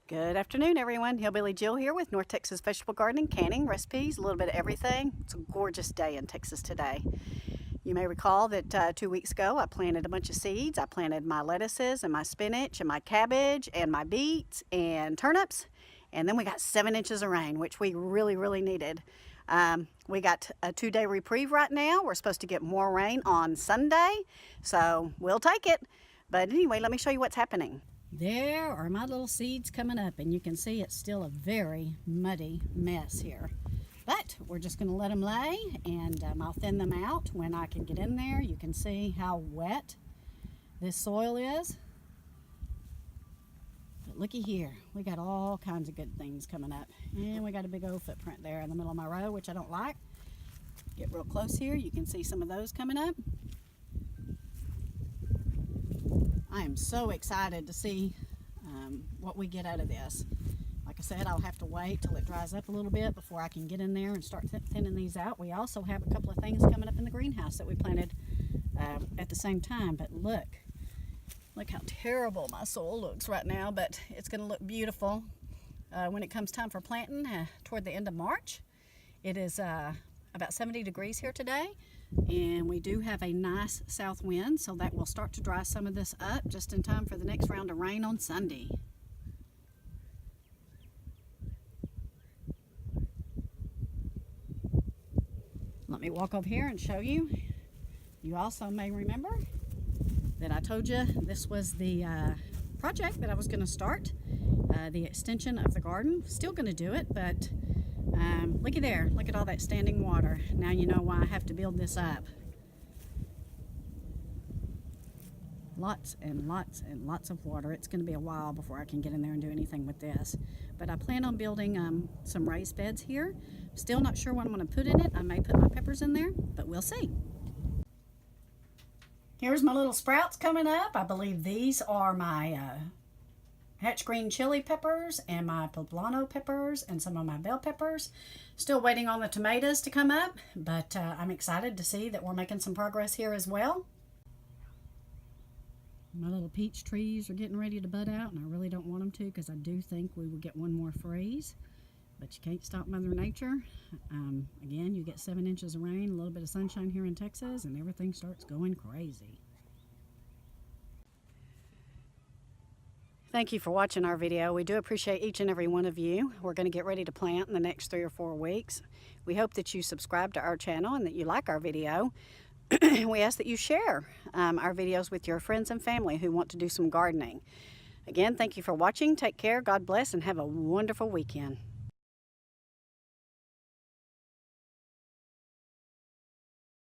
Good afternoon, everyone. Hillbilly Jill here with North Texas Vegetable Gardening, canning, recipes, a little bit of everything. It's a gorgeous day in Texas today. You may recall that 2 weeks ago I planted a bunch of seeds. I planted my lettuces and my spinach and my cabbage and my beets and turnips. And then we got 7 inches of rain, which we really needed. We got a 2-day reprieve right now. We're supposed to get more rain on Sunday, so we'll take it. But anyway, let me show you what's happening. There are my little seeds coming up, and you can see it's still a very muddy mess here. But we're just going to let them lay, and I'll thin them out when I can get in there. You can see how wet this soil is. But looky here, we got all kinds of good things coming up. And we got a big old footprint there in the middle of my row, which I don't like. Get real close here, you can see some of those coming up. I am so excited to see what we get out of this. Like I said, I'll have to wait till it dries up a little bit before I can get in there and start thinning these out. We also have a couple of things coming up in the greenhouse that we planted at the same time. But look how terrible my soil looks right now, but it's going to look beautiful when it comes time for planting toward the end of March. It is about 70 degrees here today, and we do have a nice south wind, so that will start to dry some of this up just in time for the next round of rain on Sunday. Let me walk over here and show you. You also may remember that I told you this was the project that I was going to start, the extension of the garden. Still going to do it, but looky there, look at all that standing water. Now you know why I have to build this up. Lots and lots of water. It's going to be a while before I can get in there and do anything with this. But I plan on building some raised beds here. Still not sure what I'm going to put in it. I may put my peppers in there, but we'll see. Here's my little sprouts coming up. I believe these are my hatch green chili peppers and my poblano peppers and some of my bell peppers. Still waiting on the tomatoes to come up, but I'm excited to see that we're making some progress here as well. My little peach trees are getting ready to bud out, and I really don't want them to because I do think we will get one more freeze. But you can't stop Mother Nature. Again, you get 7 inches of rain, a little bit of sunshine here in Texas, and everything starts going crazy. Thank you for watching our video. We do appreciate each and every one of you. We're going to get ready to plant in the next 3 or 4 weeks. We hope that you subscribe to our channel and that you like our video. We ask that you share our videos with your friends and family who want to do some gardening. Again, thank you for watching. Take care, God bless, and have a wonderful weekend.